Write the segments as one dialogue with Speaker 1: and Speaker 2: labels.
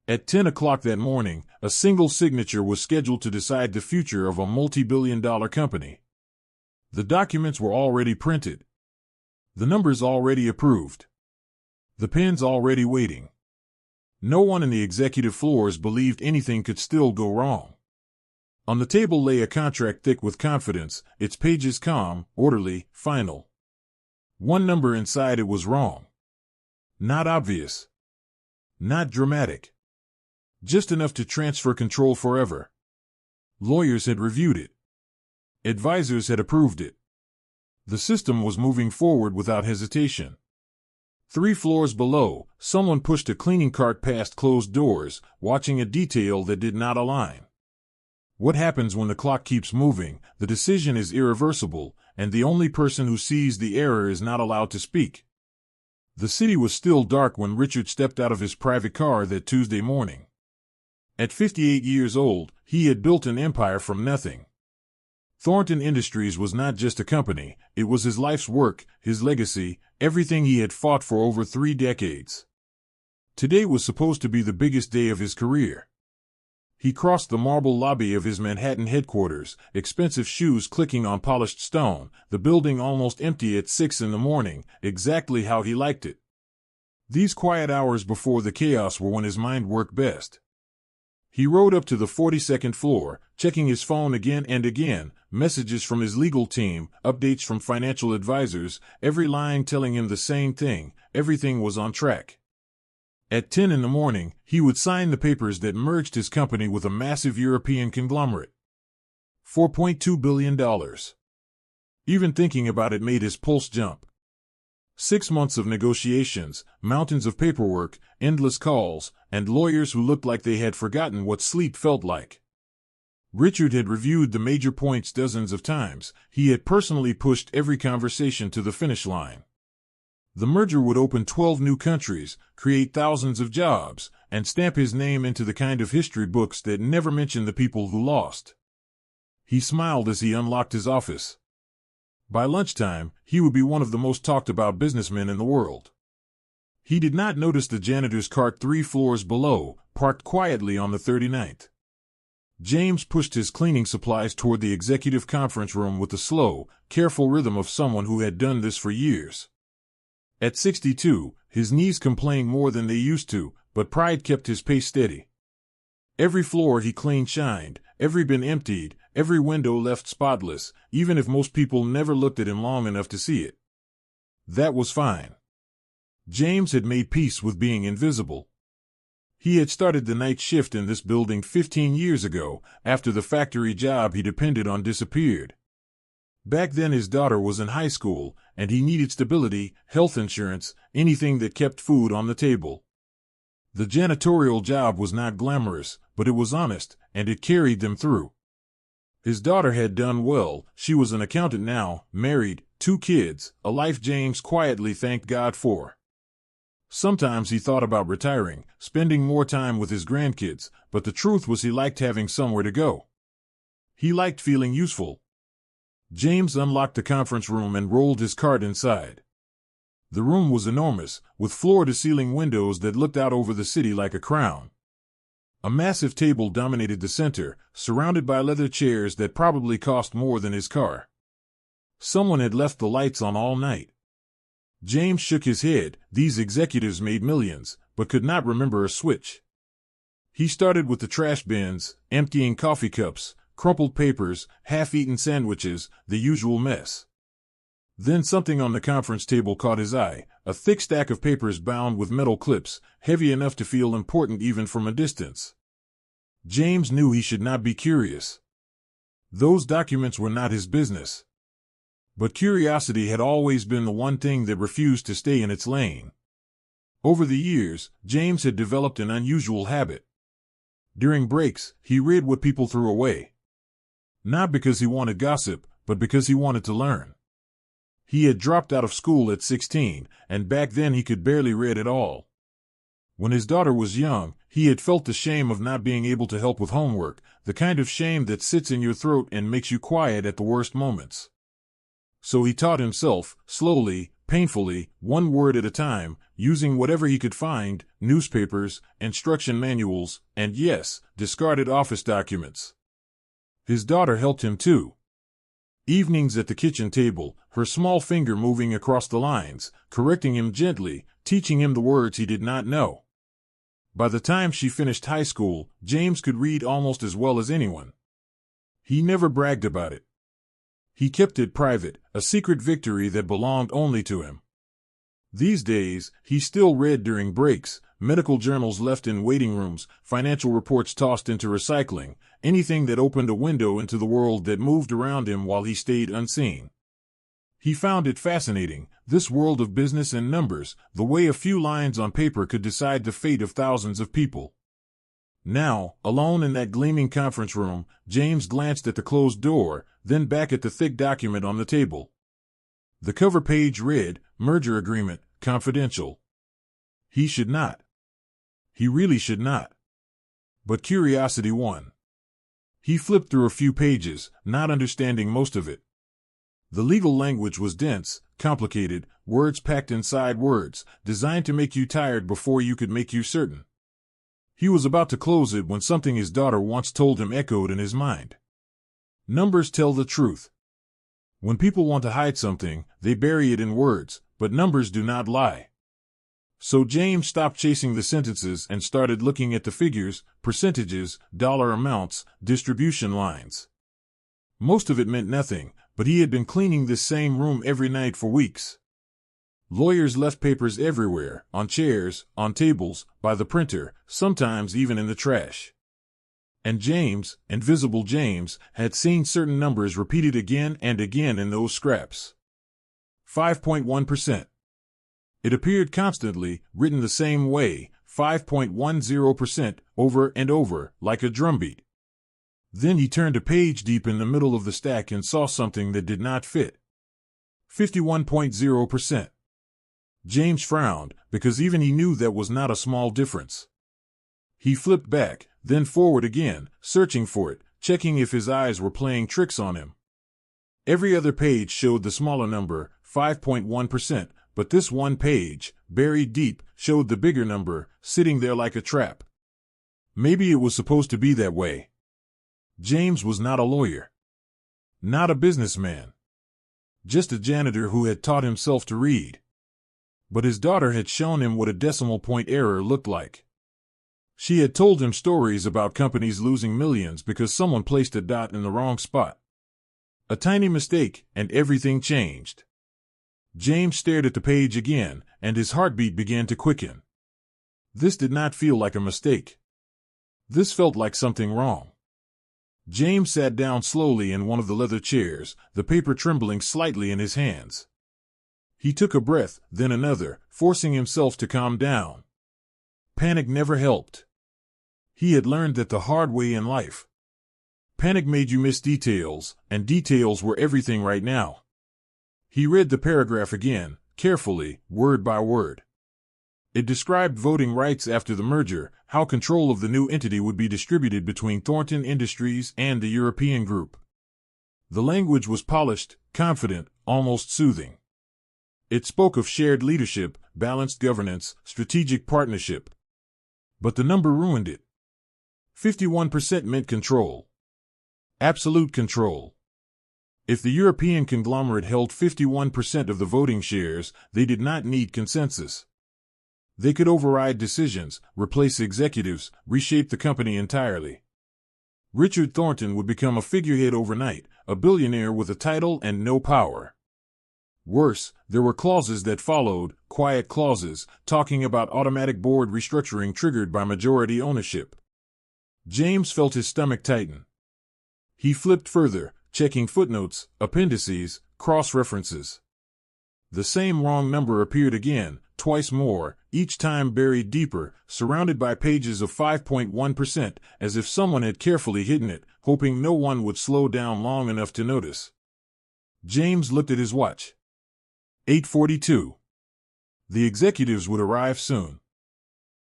Speaker 1: At 10 o'clock that morning, a single signature was scheduled to decide the future of a multi-billion-dollar company. The documents were already printed. The numbers already approved. The pens already waiting. No one in the executive floors believed anything could still go wrong. On the table lay a contract thick with confidence, its pages calm, orderly, final. One number inside it was wrong. Not obvious. Not dramatic. Just enough to transfer control forever. Lawyers had reviewed it. Advisors had approved it. The system was moving forward without hesitation. 3 floors below, someone pushed a cleaning cart past closed doors, watching a detail that did not align. What happens when the clock keeps moving? The decision is irreversible, and the only person who sees the error is not allowed to speak. The city was still dark when Richard stepped out of his private car that Tuesday morning. At 58 years old, he had built an empire from nothing. Thornton Industries was not just a company, it was his life's work, his legacy, everything he had fought for over 3 decades. Today was supposed to be the biggest day of his career. He crossed the marble lobby of his Manhattan headquarters, expensive shoes clicking on polished stone, the building almost empty at 6 in the morning, exactly how he liked it. These quiet hours before the chaos were when his mind worked best. He rode up to the 42nd floor, checking his phone again and again, messages from his legal team, updates from financial advisors, every line telling him the same thing, everything was on track. At 10 in the morning, he would sign the papers that merged his company with a massive European conglomerate. $4.2 billion. Even thinking about it made his pulse jump. 6 months of negotiations, mountains of paperwork, endless calls, and lawyers who looked like they had forgotten what sleep felt like. Richard had reviewed the major points dozens of times. He had personally pushed every conversation to the finish line. The merger would open 12 new countries, create thousands of jobs, and stamp his name into the kind of history books that never mention the people who lost. He smiled as he unlocked his office. By lunchtime, he would be one of the most talked about businessmen in the world. He did not notice the janitor's cart 3 floors below, parked quietly on the 39th. James pushed his cleaning supplies toward the executive conference room with the slow, careful rhythm of someone who had done this for years. At 62, his knees complained more than they used to, but pride kept his pace steady. Every floor he cleaned shined, every bin emptied, every window left spotless, even if most people never looked at him long enough to see it. That was fine. James had made peace with being invisible. He had started the night shift in this building 15 years ago, after the factory job he depended on disappeared. Back then his daughter was in high school, and he needed stability, health insurance, anything that kept food on the table. The janitorial job was not glamorous, but it was honest, and it carried them through. His daughter had done well. She was an accountant now, married, 2 kids, a life James quietly thanked God for. Sometimes he thought about retiring, spending more time with his grandkids, but the truth was he liked having somewhere to go. He liked feeling useful. James unlocked the conference room and rolled his cart inside. The room was enormous, with floor-to-ceiling windows that looked out over the city like a crown. A massive table dominated the center, surrounded by leather chairs that probably cost more than his car. Someone had left the lights on all night. James shook his head. These executives made millions, but could not remember a switch. He started with the trash bins, emptying coffee cups, crumpled papers, half-eaten sandwiches, the usual mess. Then something on the conference table caught his eye, a thick stack of papers bound with metal clips, heavy enough to feel important even from a distance. James knew he should not be curious. Those documents were not his business. But curiosity had always been the one thing that refused to stay in its lane. Over the years, James had developed an unusual habit. During breaks, he read what people threw away. Not because he wanted gossip, but because he wanted to learn. He had dropped out of school at 16, and back then he could barely read at all. When his daughter was young, he had felt the shame of not being able to help with homework, the kind of shame that sits in your throat and makes you quiet at the worst moments. So he taught himself, slowly, painfully, one word at a time, using whatever he could find, newspapers, instruction manuals, and yes, discarded office documents. His daughter helped him too. Evenings at the kitchen table, her small finger moving across the lines, correcting him gently, teaching him the words he did not know. By the time she finished high school, James could read almost as well as anyone. He never bragged about it. He kept it private, a secret victory that belonged only to him. These days, he still read during breaks, medical journals left in waiting rooms, financial reports tossed into recycling, anything that opened a window into the world that moved around him while he stayed unseen. He found it fascinating, this world of business and numbers, the way a few lines on paper could decide the fate of thousands of people. Now, alone in that gleaming conference room, James glanced at the closed door, then back at the thick document on the table. The cover page read, "Merger Agreement, Confidential." He should not. He really should not. But curiosity won. He flipped through a few pages, not understanding most of it. The legal language was dense, complicated, words packed inside words, designed to make you tired before you could make you certain. He was about to close it when something his daughter once told him echoed in his mind. Numbers tell the truth. When people want to hide something, they bury it in words, but numbers do not lie. So James stopped chasing the sentences and started looking at the figures, percentages, dollar amounts, distribution lines. Most of it meant nothing, but he had been cleaning this same room every night for weeks. Lawyers left papers everywhere, on chairs, on tables, by the printer, sometimes even in the trash. And James, Invisible James, had seen certain numbers repeated again and again in those scraps. 5.1%. It appeared constantly, written the same way, 5.10%, over and over, like a drumbeat. Then he turned a page deep in the middle of the stack and saw something that did not fit. 51.0%. James frowned, because even he knew that was not a small difference. He flipped back, then forward again, searching for it, checking if his eyes were playing tricks on him. Every other page showed the smaller number, 5.1%, but this one page, buried deep, showed the bigger number, sitting there like a trap. Maybe it was supposed to be that way. James was not a lawyer. Not a businessman. Just a janitor who had taught himself to read. But his daughter had shown him what a decimal point error looked like. She had told him stories about companies losing millions because someone placed a dot in the wrong spot. A tiny mistake, and everything changed. James stared at the page again, and his heartbeat began to quicken. This did not feel like a mistake. This felt like something wrong. James sat down slowly in one of the leather chairs, the paper trembling slightly in his hands. He took a breath, then another, forcing himself to calm down. Panic never helped. He had learned that the hard way in life. Panic made you miss details, and details were everything right now. He read the paragraph again, carefully, word by word. It described voting rights after the merger, how control of the new entity would be distributed between Thornton Industries and the European group. The language was polished, confident, almost soothing. It spoke of shared leadership, balanced governance, strategic partnership. But the number ruined it. 51% meant control. Absolute control. If the European conglomerate held 51% of the voting shares, they did not need consensus. They could override decisions, replace executives, reshape the company entirely. Richard Thornton would become a figurehead overnight, a billionaire with a title and no power. Worse, there were clauses that followed, quiet clauses, talking about automatic board restructuring triggered by majority ownership. James felt his stomach tighten. He flipped further, checking footnotes, appendices, cross-references. The same wrong number appeared again, twice more, each time buried deeper, surrounded by pages of 5.1%, as if someone had carefully hidden it, hoping no one would slow down long enough to notice. James looked at his watch. 8:42. The executives would arrive soon.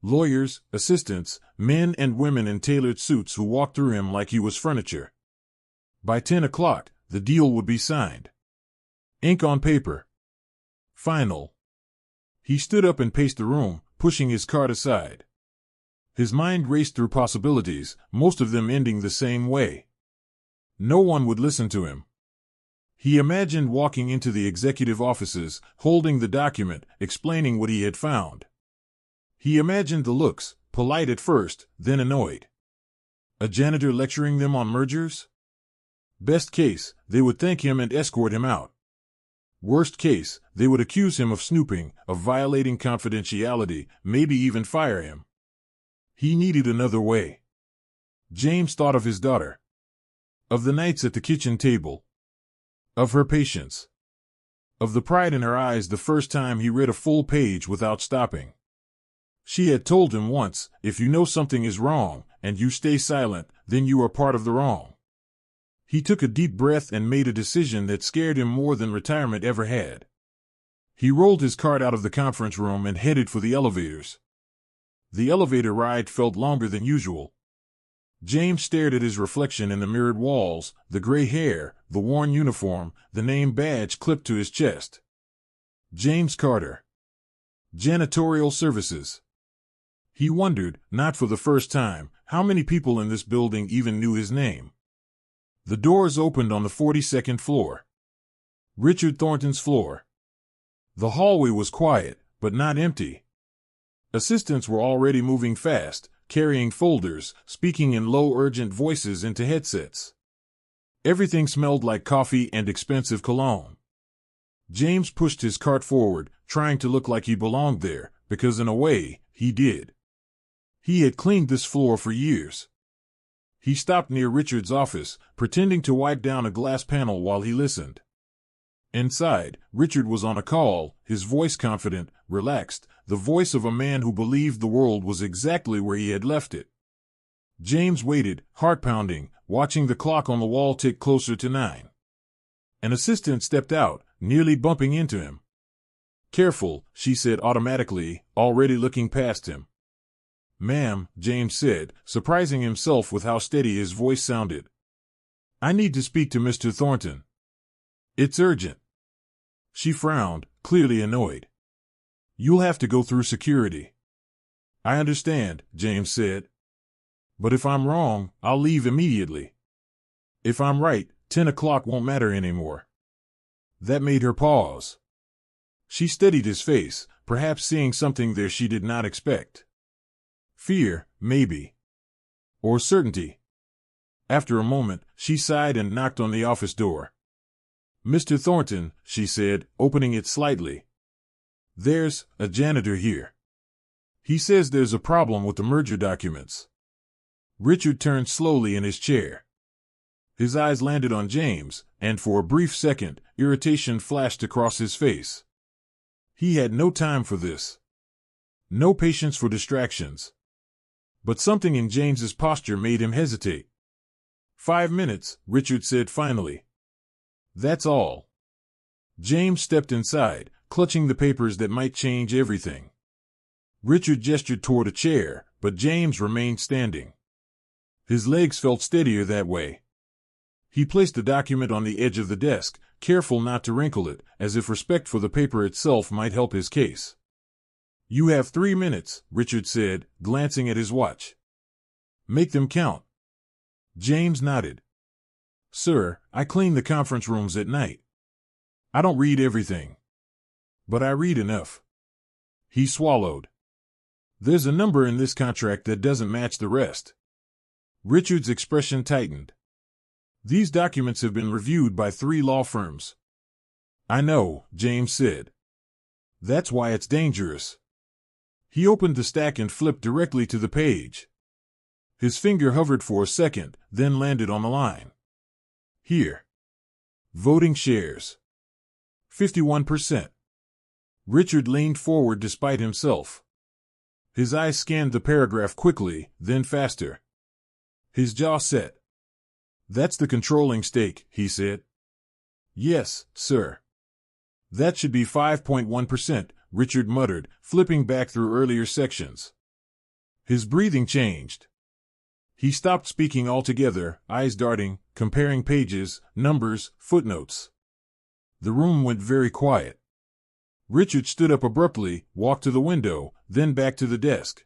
Speaker 1: Lawyers, assistants, men and women in tailored suits who walked through him like he was furniture. By 10 o'clock, the deal would be signed. Ink on paper. Final. He stood up and paced the room, pushing his cart aside. His mind raced through possibilities, most of them ending the same way. No one would listen to him. He imagined walking into the executive offices, holding the document, explaining what he had found. He imagined the looks, polite at first, then annoyed. A janitor lecturing them on mergers? Best case, they would thank him and escort him out. Worst case, they would accuse him of snooping, of violating confidentiality, maybe even fire him. He needed another way. James thought of his daughter. Of the nights at the kitchen table. Of her patience. Of the pride in her eyes the first time he read a full page without stopping. She had told him once, if you know something is wrong, and you stay silent, then you are part of the wrong. He took a deep breath and made a decision that scared him more than retirement ever had. He rolled his cart out of the conference room and headed for the elevators. The elevator ride felt longer than usual. James stared at his reflection in the mirrored walls, the gray hair, the worn uniform, the name badge clipped to his chest. James Carter. Janitorial Services. He wondered, not for the first time, how many people in this building even knew his name. The doors opened on the 42nd floor. Richard Thornton's floor. The hallway was quiet, but not empty. Assistants were already moving fast, carrying folders, speaking in low, urgent voices into headsets. Everything smelled like coffee and expensive cologne. James pushed his cart forward, trying to look like he belonged there, because in a way, he did. He had cleaned this floor for years. He stopped near Richard's office, pretending to wipe down a glass panel while he listened. Inside, Richard was on a call, his voice confident, relaxed, the voice of a man who believed the world was exactly where he had left it. James waited, heart pounding, watching the clock on the wall tick closer to 9. An assistant stepped out, nearly bumping into him. "Careful," she said automatically, already looking past him. "Ma'am," James said, surprising himself with how steady his voice sounded. "I need to speak to Mr. Thornton." "It's urgent." She frowned, clearly annoyed. "You'll have to go through security." "I understand," James said. "But if I'm wrong, I'll leave immediately. If I'm right, 10 o'clock won't matter anymore." That made her pause. She studied his face, perhaps seeing something there she did not expect. Fear, maybe. Or certainty. After a moment, she sighed and knocked on the office door. "Mr. Thornton," she said, opening it slightly. "There's a janitor here. He says there's a problem with the merger documents." Richard turned slowly in his chair. His eyes landed on James, and for a brief second, irritation flashed across his face. He had no time for this. No patience for distractions. But something in James's posture made him hesitate. "5 minutes," Richard said finally. "That's all." James stepped inside, clutching the papers that might change everything. Richard gestured toward a chair, but James remained standing. His legs felt steadier that way. He placed the document on the edge of the desk, careful not to wrinkle it, as if respect for the paper itself might help his case. "You have 3 minutes," Richard said, glancing at his watch. "Make them count." James nodded. "Sir, I clean the conference rooms at night. I don't read everything. But I read enough." He swallowed. "There's a number in this contract that doesn't match the rest." Richard's expression tightened. "These documents have been reviewed by 3 law firms." "I know," James said. "That's why it's dangerous." He opened the stack and flipped directly to the page. His finger hovered for a second, then landed on the line. "Here. Voting shares. 51%. Richard leaned forward despite himself. His eyes scanned the paragraph quickly, then faster. His jaw set. "That's the controlling stake," he said. "Yes, sir." "That should be 5.1%, Richard muttered, flipping back through earlier sections. His breathing changed. He stopped speaking altogether, eyes darting, comparing pages, numbers, footnotes. The room went very quiet. Richard stood up abruptly, walked to the window, then back to the desk.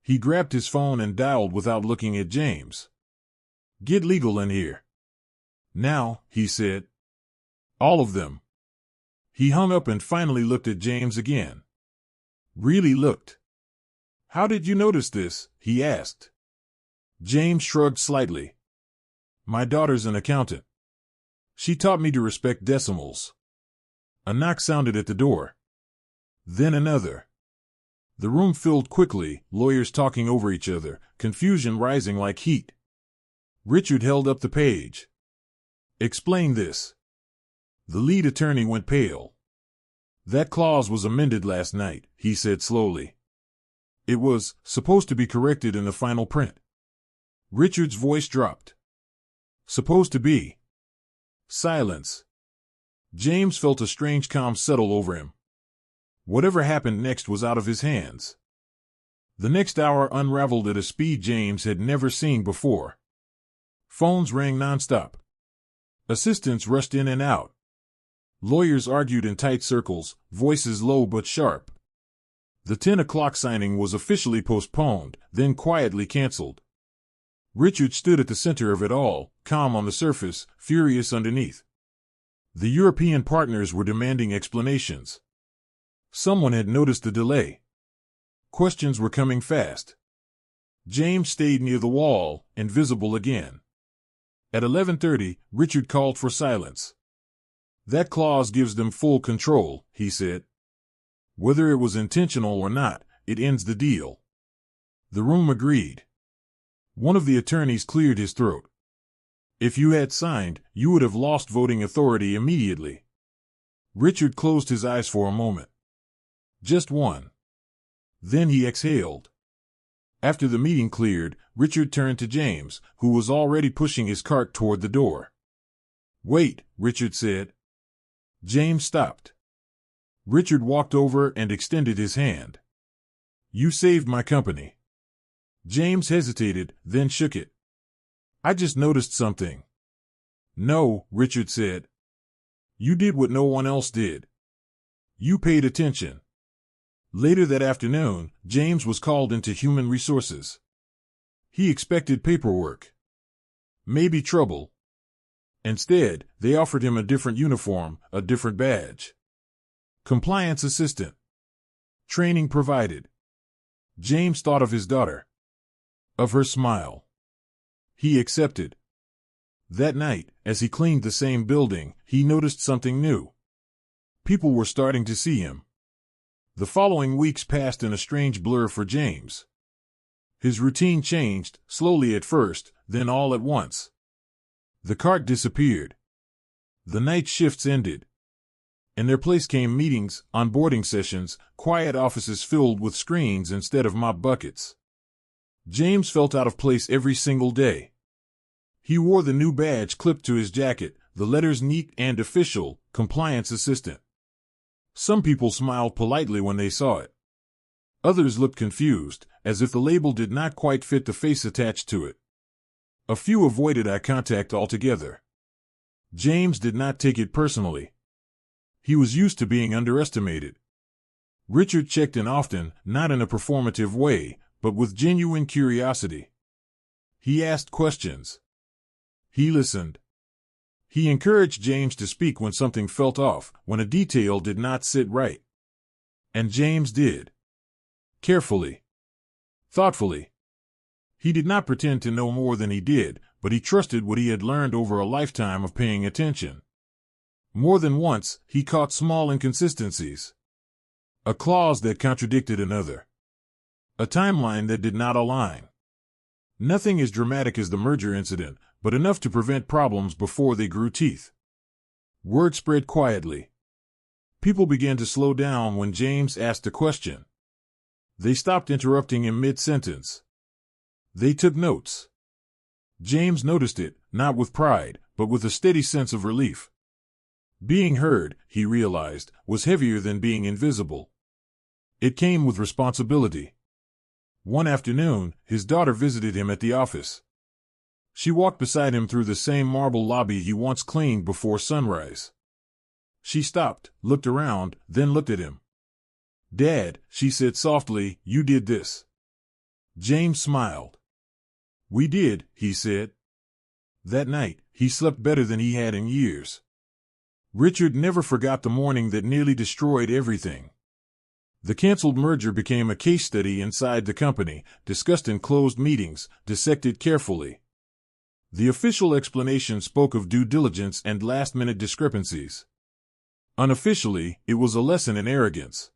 Speaker 1: He grabbed his phone and dialed without looking at James. "Get legal in here." "Now," he said. "All of them." He hung up and finally looked at James again. Really looked. "How did you notice this?" he asked. James shrugged slightly. "My daughter's an accountant. She taught me to respect decimals." A knock sounded at the door. Then another. The room filled quickly, lawyers talking over each other, confusion rising like heat. Richard held up the page. "Explain this." The lead attorney went pale. "That clause was amended last night," he said slowly. "It was supposed to be corrected in the final print." Richard's voice dropped. "Supposed to be." Silence. James felt a strange calm settle over him. Whatever happened next was out of his hands. The next hour unraveled at a speed James had never seen before. Phones rang nonstop. Assistants rushed in and out. Lawyers argued in tight circles, voices low but sharp. The 10 o'clock signing was officially postponed, then quietly canceled. Richard stood at the center of it all, calm on the surface, furious underneath. The European partners were demanding explanations. Someone had noticed the delay. Questions were coming fast. James stayed near the wall, invisible again. At 11:30, Richard called for silence. "That clause gives them full control," he said. "Whether it was intentional or not, it ends the deal." The room agreed. One of the attorneys cleared his throat. "If you had signed, you would have lost voting authority immediately." Richard closed his eyes for a moment. Just one. Then he exhaled. After the meeting cleared, Richard turned to James, who was already pushing his cart toward the door. "Wait," Richard said. James stopped. Richard walked over and extended his hand. "You saved my company." James hesitated, then shook it. "I just noticed something." "No," Richard said. "You did what no one else did. You paid attention." Later that afternoon, James was called into Human Resources. He expected paperwork. Maybe trouble. Instead, they offered him a different uniform, a different badge. Compliance assistant. Training provided. James thought of his daughter. Of her smile. He accepted. That night, as he cleaned the same building, he noticed something new. People were starting to see him. The following weeks passed in a strange blur for James. His routine changed, slowly at first, then all at once. The cart disappeared. The night shifts ended. In their place came meetings, onboarding sessions, quiet offices filled with screens instead of mop buckets. James felt out of place every single day. He wore the new badge clipped to his jacket, the letters neat and official, compliance assistant. Some people smiled politely when they saw it. Others looked confused, as if the label did not quite fit the face attached to it. A few avoided eye contact altogether. James did not take it personally. He was used to being underestimated. Richard checked in often, not in a performative way, but with genuine curiosity. He asked questions. He listened. He encouraged James to speak when something felt off, when a detail did not sit right. And James did. Carefully. Thoughtfully. He did not pretend to know more than he did, but he trusted what he had learned over a lifetime of paying attention. More than once, he caught small inconsistencies. A clause that contradicted another. A timeline that did not align. Nothing as dramatic as the merger incident, but enough to prevent problems before they grew teeth. Word spread quietly. People began to slow down when James asked a question. They stopped interrupting him mid-sentence. They took notes. James noticed it, not with pride, but with a steady sense of relief. Being heard, he realized, was heavier than being invisible. It came with responsibility. One afternoon, his daughter visited him at the office. She walked beside him through the same marble lobby he once cleaned before sunrise. She stopped, looked around, then looked at him. "Dad," she said softly, "you did this." James smiled. "We did," he said. That night, he slept better than he had in years. Richard never forgot the morning that nearly destroyed everything. The canceled merger became a case study inside the company, discussed in closed meetings, dissected carefully. The official explanation spoke of due diligence and last-minute discrepancies. Unofficially, it was a lesson in arrogance.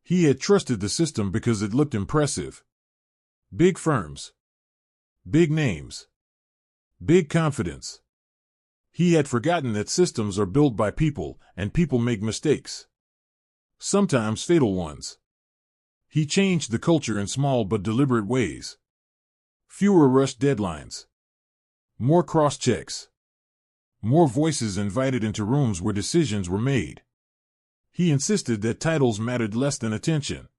Speaker 1: He had trusted the system because it looked impressive. Big firms. Big names. Big confidence. He had forgotten that systems are built by people, and people make mistakes. Sometimes fatal ones. He changed the culture in small but deliberate ways. Fewer rushed deadlines. More cross-checks. More voices invited into rooms where decisions were made. He insisted that titles mattered less than attention.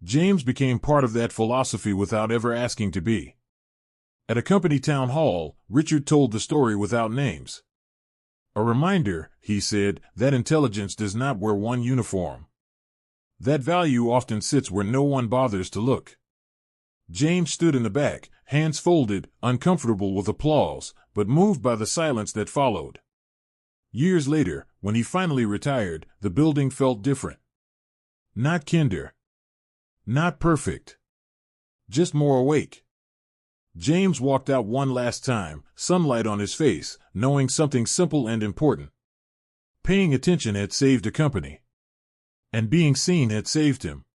Speaker 1: James became part of that philosophy without ever asking to be. At a company town hall, Richard told the story without names. "A reminder," he said, "that intelligence does not wear one uniform. That value often sits where no one bothers to look." James stood in the back, hands folded, uncomfortable with applause, but moved by the silence that followed. Years later, when he finally retired, the building felt different. Not kinder. Not perfect. Just more awake. James walked out one last time, sunlight on his face, knowing something simple and important. Paying attention had saved a company. And being seen had saved him.